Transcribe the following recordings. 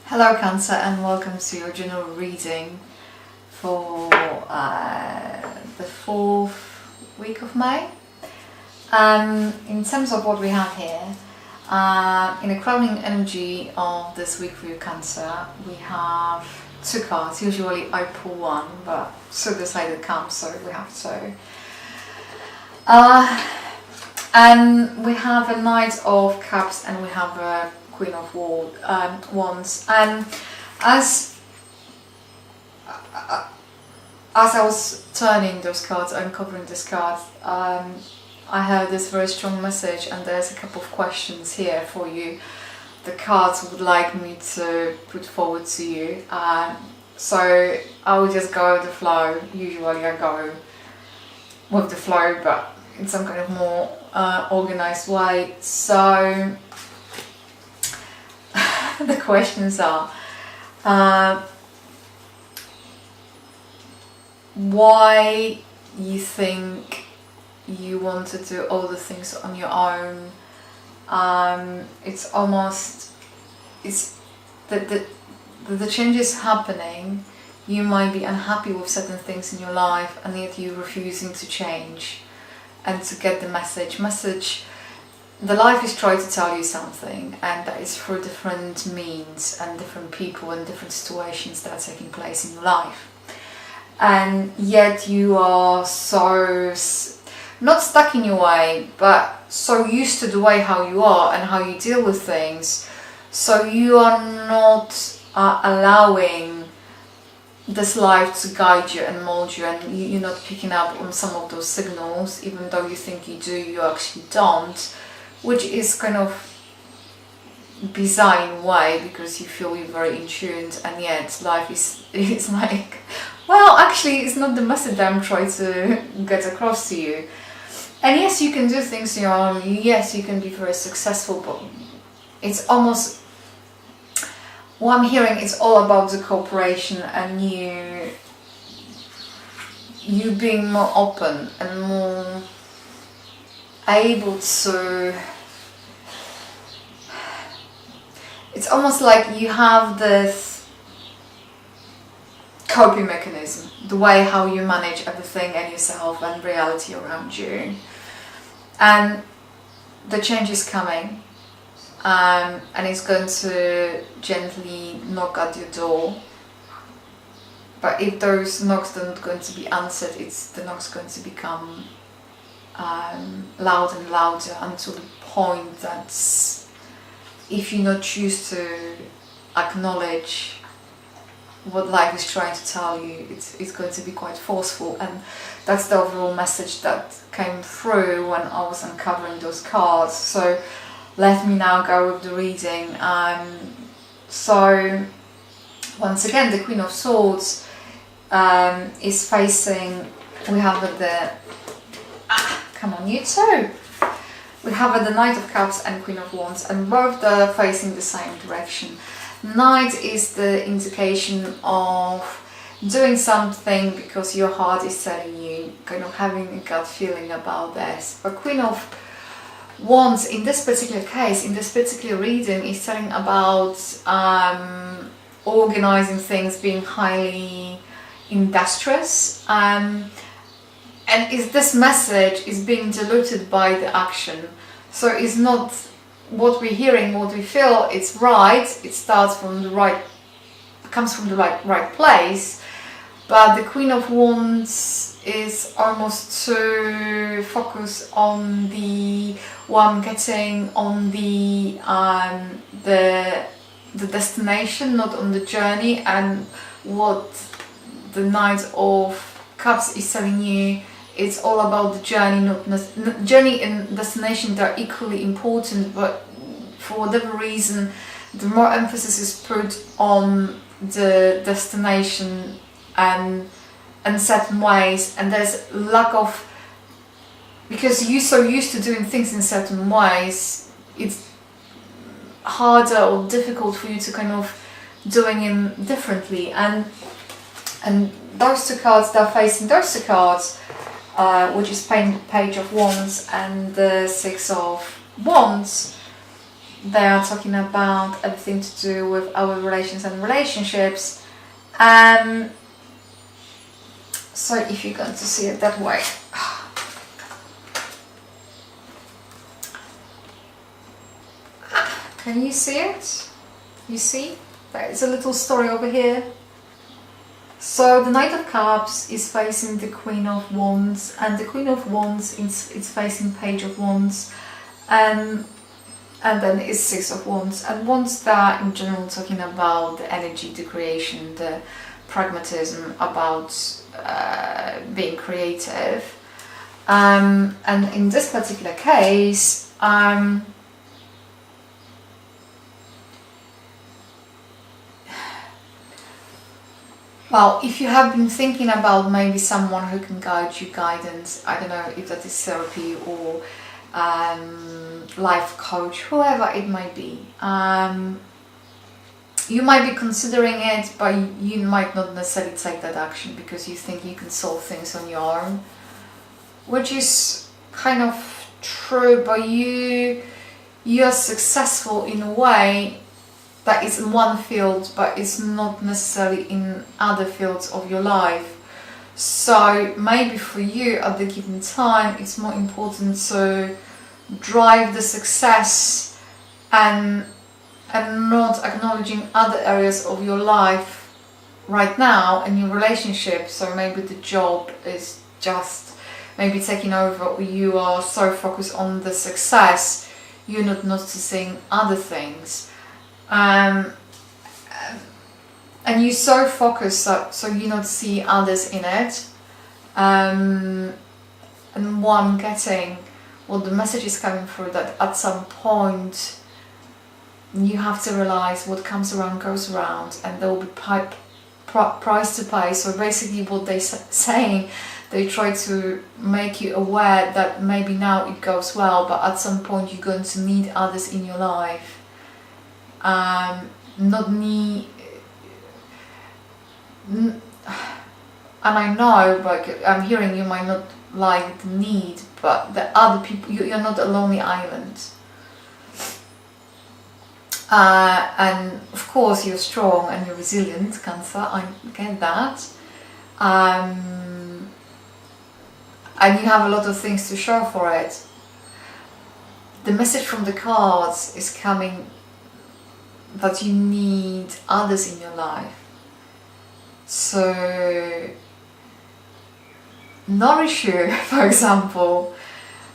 Hello Cancer, and welcome to your general reading for the 4th week of May. In terms of what we have here, in the crowning energy of this week for you Cancer, we have 2 cards. Usually I pull one, but so decided comes, so we have 2. And we have a Knight of Cups and we have a Queen of Wands. And as I was turning those cards, uncovering this card, I heard this very strong message, and there's a couple of questions here for you. The cards would like me to put forward to you. So I will just go with the flow. Usually I go with the flow, but in some kind of more organized way. So the questions are, why you think you want to do all the things on your own. It's the changes happening. You might be unhappy with certain things in your life, and yet you're refusing to change and to get the message. The life is trying to tell you something, and that is through different means and different people and different situations that are taking place in your life. And yet you are so, not stuck in your way, but so used to the way how you are and how you deal with things, so you are not allowing this life to guide you and mold you, and you're not picking up on some of those signals. Even though you think you do, you actually don't, which is kind of bizarre in a way, because you feel you're very in tune, and yet life is like, well, actually it's not the message that I'm trying to get across to you. And yes, you can do things on your own, yes, you can be very successful, but it's almost, what I'm hearing, it's all about the cooperation and you being more open and more able to, it's almost like you have this coping mechanism, the way how you manage everything and yourself and reality around you. And the change is coming, and it's going to gently knock at your door. But if those knocks are not going to be answered, the knocks going to become louder and louder, until the point that if you not choose to acknowledge what life is trying to tell you, it's going to be quite forceful. And that's the overall message that came through when I was uncovering those cards. So let me now go with the reading. So once again, the Queen of Swords is facing, we have the come on, you too. We have the Knight of Cups and Queen of Wands, and both are facing the same direction. Knight is the indication of doing something because your heart is telling you, kind of having a gut feeling about this. But Queen of Wands, in this particular case, in this particular reading, is telling about organizing things, being highly industrious. And is this message is being diluted by the action. So it's not what we're hearing, what we feel, it's right, it starts from the right, comes from the right place, but the Queen of Wands is almost to focus on what I'm getting, on the destination, not on the journey. And what the Knight of Cups is telling you, it's all about the journey. Journey and destination, they're equally important, but for whatever reason, the more emphasis is put on the destination and certain ways, and there's lack of, because you're so used to doing things in certain ways, it's harder or difficult for you to kind of doing it differently. And those 2 cards, they're facing those 2 cards, which is Page of Wands and the 6 of Wands. they are talking about everything to do with our relations and relationships. So if you're going to see it that way, can you see it? You see? There's a little story over here. So the Knight of Cups is facing the Queen of Wands, and the Queen of Wands is facing Page of Wands, and then it's Six of Wands. And Wands that in general talking about the energy, the creation, the pragmatism, about being creative. And in this particular case, well, if you have been thinking about maybe someone who can guide you, guidance, I don't know if that is therapy or life coach, whoever it might be, you might be considering it, but you might not necessarily take that action because you think you can solve things on your own, which is kind of true, but you're successful in a way that is in one field, but it's not necessarily in other fields of your life. So maybe for you at the given time, it's more important to drive the success and not acknowledging other areas of your life right now and your relationship. So maybe the job is just maybe taking over, or you are so focused on the success, you're not noticing other things. And you so focus so you not see others in it, and one getting, well, the message is coming through that at some point you have to realize what comes around goes around, and there will be price to pay. So basically what they're saying, they try to make you aware that maybe now it goes well, but at some point you're going to need others in your life. Not need, and I know, but I'm hearing you might not like the need, but the other people, you're not a lonely island. And of course you're strong and you're resilient, Cancer, I get that. And you have a lot of things to show for it. The message from the cards is coming that you need others in your life. So nourish you, for example,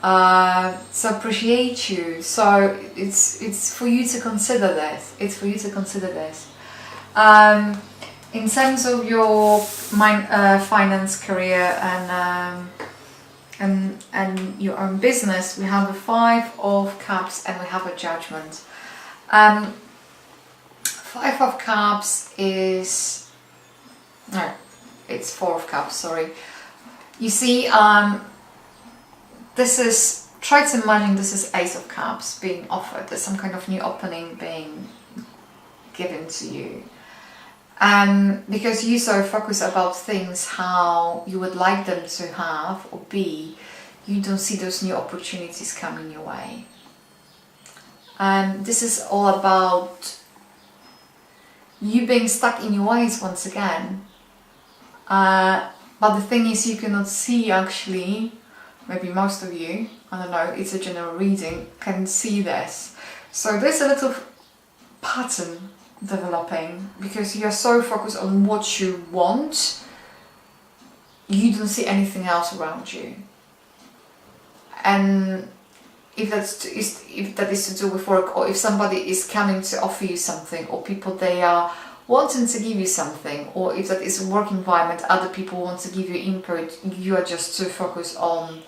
to appreciate you. So it's for you to consider this. It's for you to consider this. In terms of your finance, career, and your own business, we have the Five of Cups and we have a Judgment. Five of Cups is, no, it's Four of Cups, sorry. You see, this is, try to imagine this is Ace of Cups being offered. There's some kind of new opening being given to you. Because you so focus about things how you would like them to have or be, you don't see those new opportunities coming your way. And this is all about you being stuck in your ways once again. But the thing is, you cannot see actually, maybe most of you, I don't know, it's a general reading, can see this. So there's a little pattern developing because you're so focused on what you want, you don't see anything else around you. And if that is to do with work, or if somebody is coming to offer you something, or people they are wanting to give you something, or if that is a work environment, other people want to give you input, you are just too focused on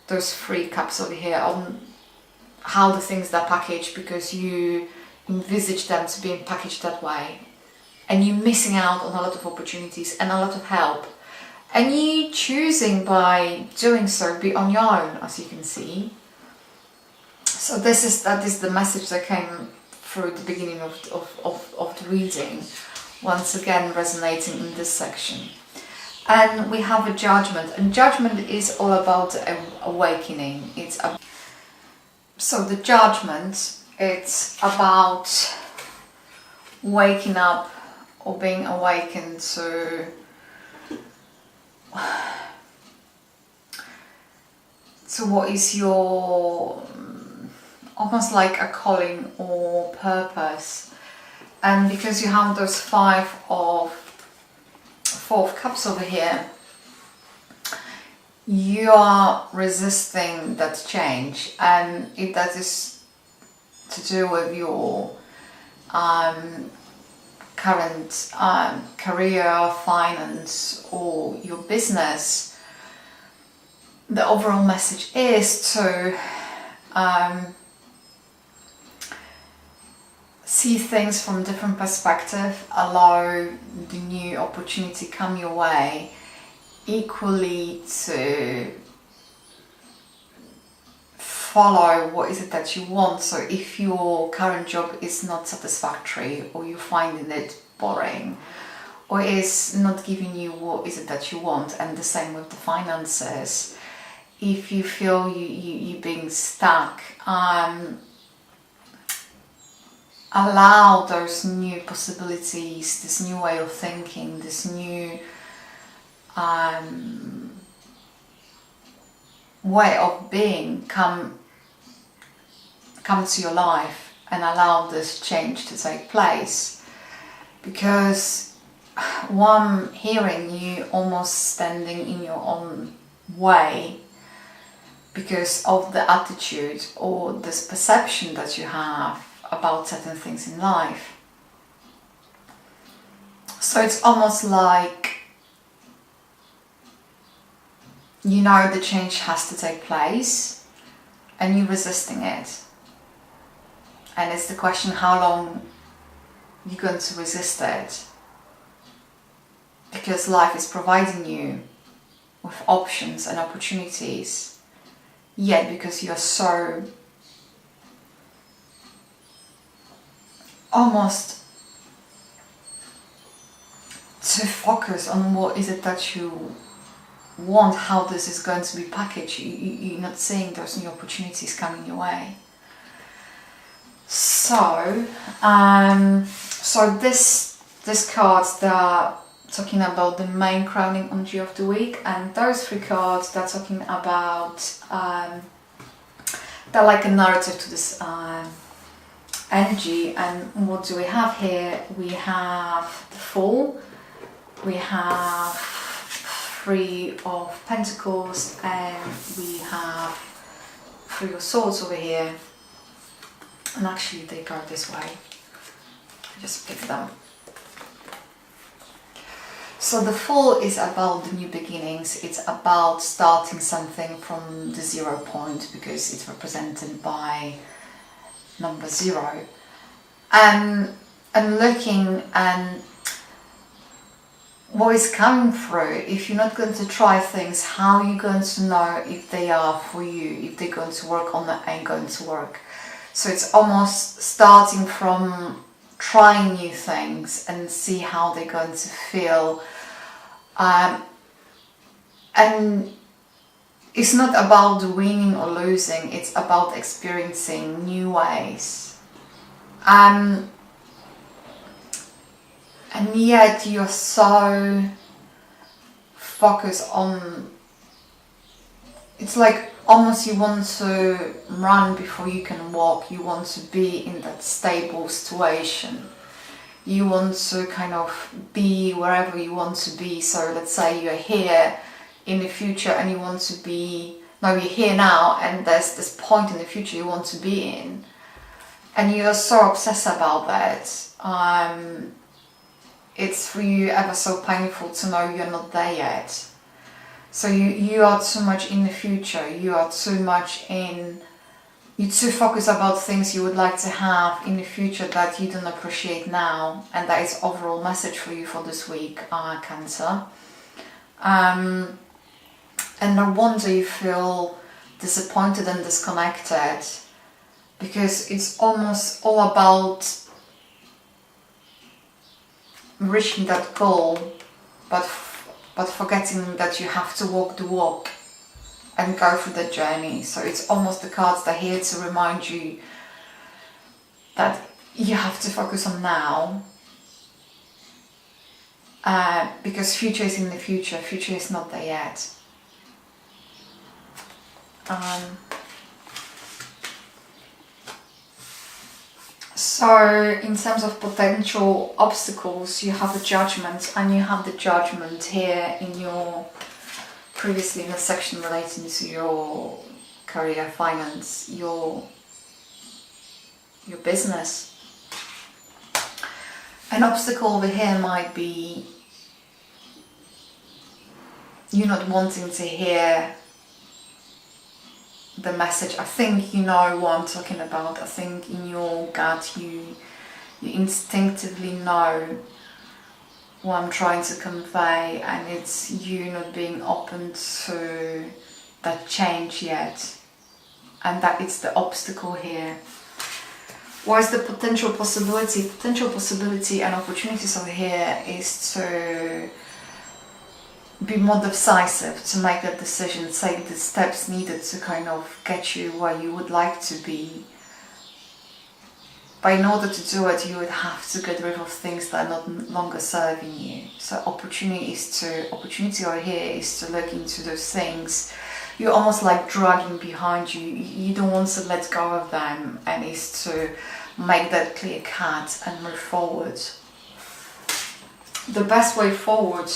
those three cups over here, on how the things are packaged, because you envisage them to being packaged that way, and you're missing out on a lot of opportunities and a lot of help, and you choosing by doing so be on your own, as you can see. So that is the message that came through the beginning of the reading, once again resonating in this section. And we have a Judgment, and Judgment is all about awakening. So the Judgment it's about waking up or being awakened to what is your almost like a calling or purpose. And because you have those Four of Cups over here, you are resisting that change. And if that is to do with your current career, finance, or your business, the overall message is to see things from a different perspective, allow the new opportunity come your way, equally to follow what is it that you want. So if your current job is not satisfactory, or you're finding it boring, or is not giving you what is it that you want, and the same with the finances, if you feel you're being stuck, allow those new possibilities, this new way of thinking, this new way of being come to your life, and allow this change to take place. Because one, hearing you almost standing in your own way because of the attitude or this perception that you have about certain things in life. So it's almost like, you know, the change has to take place and you're resisting it. And it's the question how long you're going to resist it. Because life is providing you with options and opportunities. Yet because you're so almost to focus on what is it that you want, how this is going to be packaged, you're not seeing those new opportunities coming your way. So, this cards, they're talking about the main crowning energy of the week, and those three cards, they're talking about, they're like a narrative to this energy. And what do we have here? We have the Fool, we have Three of Pentacles, and we have Three of Swords over here. And actually they go this way. I just pick them. So the Fool is about the new beginnings. It's about starting something from the 0 point, because it's represented by number 0. And looking and what is coming through. If you're not going to try things, how are you going to know if they are for you, if they're going to work or not ain't going to work? So it's almost starting from trying new things and see how they're going to feel. And it's not about winning or losing, it's about experiencing new ways. And yet you're so focused on, it's like almost you want to run before you can walk. You want to be in that stable situation. You want to kind of be wherever you want to be. So let's say you're here in the future and you want to be, no, you're here now and there's this point in the future you want to be in. And you're so obsessed about that. It's for you ever so painful to know you're not there yet. So you are too much in the future, you are too much in, you're too focused about things you would like to have in the future that you don't appreciate now. And that is overall message for you for this week, Cancer. And no wonder you feel disappointed and disconnected, because it's almost all about reaching that goal, but forgetting that you have to walk the walk and go through the journey. So it's almost the cards that are here to remind you that you have to focus on now, because future is in the future. Future is not there yet. So in terms of potential obstacles, you have the judgment, and you have the judgment here in your, previously in the section relating to your career, finance, your business. An obstacle over here might be you not wanting to hear the message. I think you know what I'm talking about. I think in your gut you instinctively know what I'm trying to convey, and it's you not being open to that change yet, and that it's the obstacle here. What is the potential possibility? Potential possibility and opportunities over here is to be more decisive, to make that decision, take the steps needed to kind of get you where you would like to be. But in order to do it, you would have to get rid of things that are not longer serving you. So opportunity over here is to look into those things. You're almost like dragging behind you. You don't want to let go of them, and is to make that clear cut and move forward. The best way forward,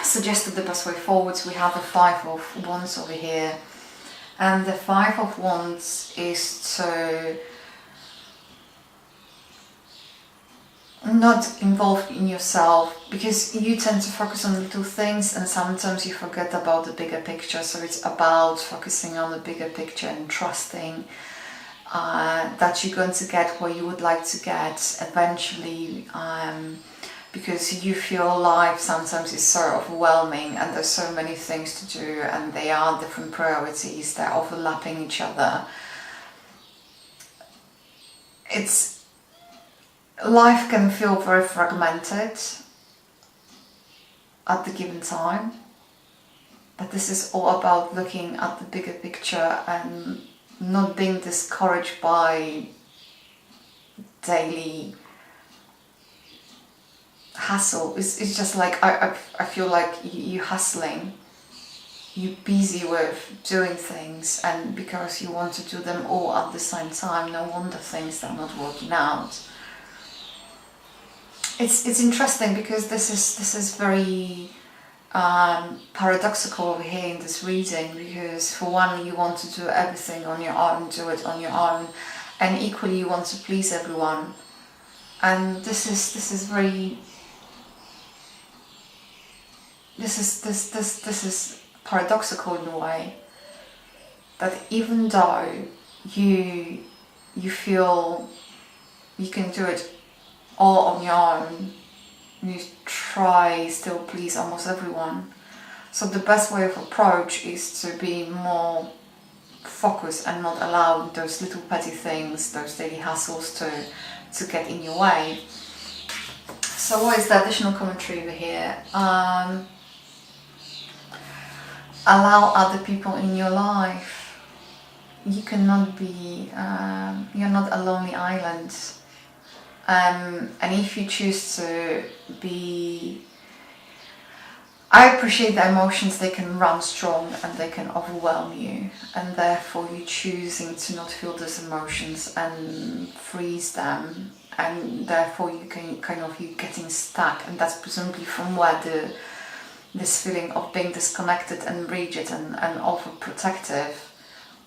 suggested the best way forward, we have the Five of Wands over here. And the Five of Wands is to not involve in yourself, because you tend to focus on little things and sometimes you forget about the bigger picture. So it's about focusing on the bigger picture and trusting that you're going to get where you would like to get eventually, because you feel life sometimes is so overwhelming and there's so many things to do and they are different priorities, they're overlapping each other. Life can feel very fragmented at the given time, but this is all about looking at the bigger picture and not being discouraged by daily hassle. It's just like I feel like you're hustling, you're busy with doing things, and because you want to do them all at the same time, no wonder things are not working out. It's interesting because this is very paradoxical over here in this reading, because for one you want to do everything on your own, do it on your own, and equally you want to please everyone, and this is paradoxical in a way, that even though you feel you can do it all on your own, you try still please almost everyone. So the best way of approach is to be more focused and not allow those little petty things, those daily hassles to get in your way. So what is the additional commentary over here? Allow other people in your life. You cannot be, you're not a lonely island. And if you choose to be, I appreciate that emotions, they can run strong and they can overwhelm you, and therefore you choosing to not feel those emotions and freeze them, and therefore you can you're getting stuck, and that's presumably from where this feeling of being disconnected and rigid and overprotective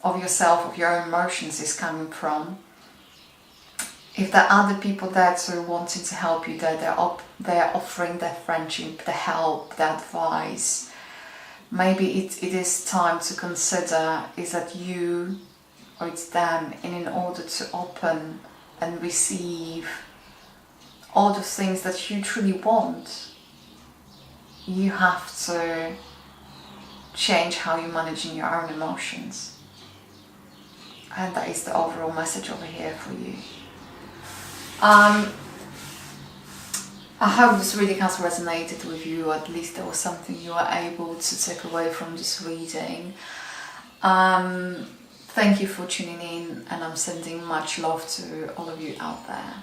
of yourself, of your own emotions is coming from. If there are other people there to wanting to help you, they're offering their friendship, their help, their advice, maybe it is time to consider, is that you or it's them, and in order to open and receive all the things that you truly want, you have to change how you're managing your own emotions. And that is the overall message over here for you. I hope this reading has resonated with you, or at least there was something you were able to take away from this reading. Thank you for tuning in, and I'm sending much love to all of you out there.